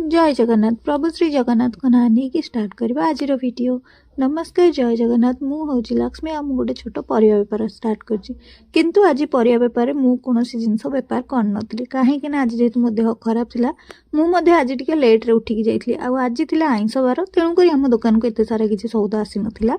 जय जगन्नाथ प्रभु श्री जगन्नाथ को ना नहीं स्टार्ट करवा आज वीडियो। नमस्कार जय जगन्नाथ मु हूँ लक्ष्मी आ गोटे छोट परिया बेपार स्टार्ट किंतु आज परिया बेपार मु कौन जिनस बेपार कर कहीं आज जेहेतु मो देह खराब थिला मुझे आज टे लेट्रे उठिकी जाइली आज थी आईंस बार तेणुक आम दुकान को एत सारा किसी सौदा आसी नाला।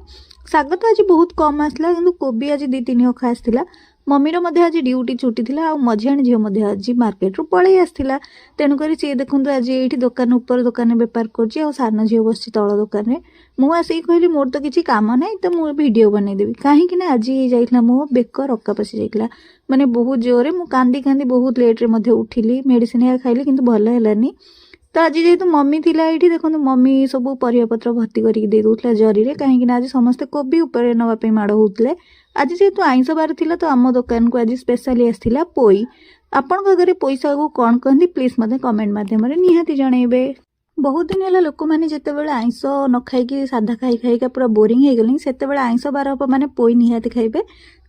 शाग तो आज बहुत कम आसला कि कोबी आज 2-3 अखा आसला। मम्मीर आज ड्यूटी छुट्टी थी मझियाणी झील आज मार्केट रू पलि आसला तेणुक सी देखूँ आज ये दुकान उपर दुकान बेपार कर सान झील बस तल दुकान में मुझे कहली मोर तो किसी काम ना तो मुझे वीडियो बनईदेवी कहीं आज जाइला मो बेक रक्का पशि जाइला माने बहुत जोरे मु कांदी कांदी बहुत लेट्रे उठिली मेडिसिन खाइली किंतु भल है। तो आज जेहेतु मम्मी थिला ये देखो मम्मी सब परियापत्र भर्ती करके दे जरी रे कहीं आज समस्ते कोबी उपर नापी माड़ होते। आज जेहेतु आईंस बार थिला तो आम दुकान को आज स्पेशली आसला पोई। आपण घरे पैसा को कौन कहते प्लीज मत कमेंट मध्यम निहाती जनइबे। बहुत दिन है लोक मैंने जिते बड़े आईंस न खाई साधा खाई खाई पूरा बोरिंग हो गली से आईंस बार हम मैंने पोई निहाती खाइबे।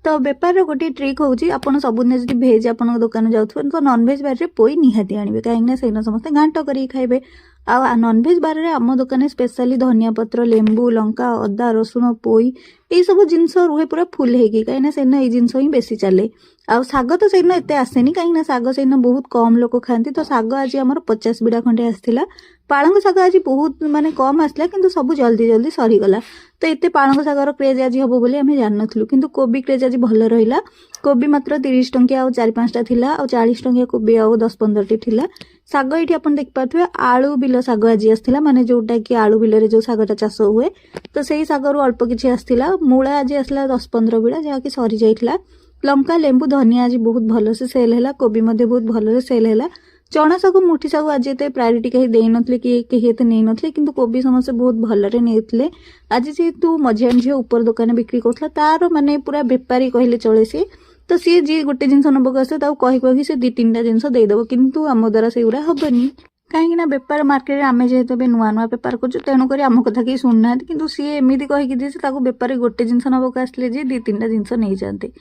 तो बेपार गोटे ट्रिक हूँ आपड़ सबुदिन जो भेज आप दुकान जाऊँ तो नॉनभेज बार पोई निहाती आने कहीं से समस्त घाट कर खाइबे। आ नॉनभेज बार रे आम दुकान स्पेशली धनिया पत्र लेंबू लंका अदा रसुण पोई यही सब जिनस रुहे पूरा फुल होगी कहीं से ये जिनस ही बेसी चले। आ साग तो से एत आसेनी कहीं साग से बहुत कम लोक खाती तो साग आज आम 50 बिड़ा खंडे आसला। पालंग साग आज बहुत माने कम आसला किंतु सब जल्दी जल्दी सरीगला तो एत पालंग सागर क्रेज आज हम बोली आम जान नु किंतु कोबी क्रेज आज भल रहा। कोबी मात्र 30 टंकिया आ 4-5टा थिला आ 40 टंकिया कोबी आ 10-15टी थिला। साग ये आप देखिपे आलू बिल साग आज आसला माने जोटा कि आलू बिल जो सागटा चाष हुए तो सही सागर अल्प किसी आसला। मूला आज आसला 10-15 बिड़ा जहाँकि सरी जाइला। लंका लेंबू धनिया आज बहुत भल से सेल है। कोबी बहुत भल से सेल है। चना साग मुठी साग आज एत प्रायोरीटी कहीं दे नथिले कि कहीं एत नहीं नथिले किंतु कोबी समस्त बहुत भलरे नेउतले। आज जेहेतु मझियाणी झील उपर दुकान बिक्री करथला तार माने पूरा बेपारी कहले चले सी तो सी जी गोटे जिनस नबक आसे कही से 2-3टा जिनस देदेव किंतु आम द्वारा से गुरा हेनी कहीं बेपार मार्केट आम जेहेतु नुआ नुआ बेपार कर तेणुक आम कथा कहीं शुणुना कि सी एमती कहीकि बेपारी गोटे जिनस नबक आसले 2-3टा जिनस नहीं जाते।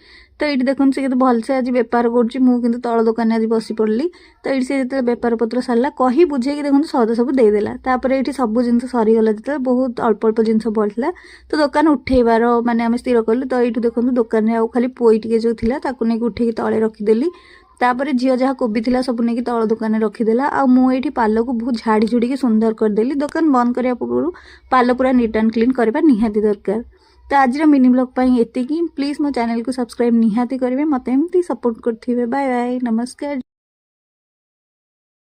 तो ये देखुन से भलसे आज बेपार कर तल दुकान आज बसी पड़ी तो ये जो बेपार पत्र सारा कही बुझे देखो सौदा सब देदेला ये सब जिन सरीगला जो बहुत अल्प अल्प जिन बढ़ला तो दुकान उठेबार माने आम स्थिर कलु। तो ये देखो दुकान में खाली पोई टे जो था उठे तले रखीदेली तापर झील जहाँ कोबी थिला सब नहीं तल दुकान रखीदेला आ मुझे पाल को बहुत झाड़ी झुड़ी सुंदर करदेली। दुकान बंद करने पूर्व पाल पूरा नीट एंड क्लीन करवा निहाती दरकार। तो आज मिनी ब्लॉग एति प्लीज मो चैनल को सब्सक्राइब निहाती करेंगे मत एमती सपोर्ट करेंगे। बाय बाय नमस्कार।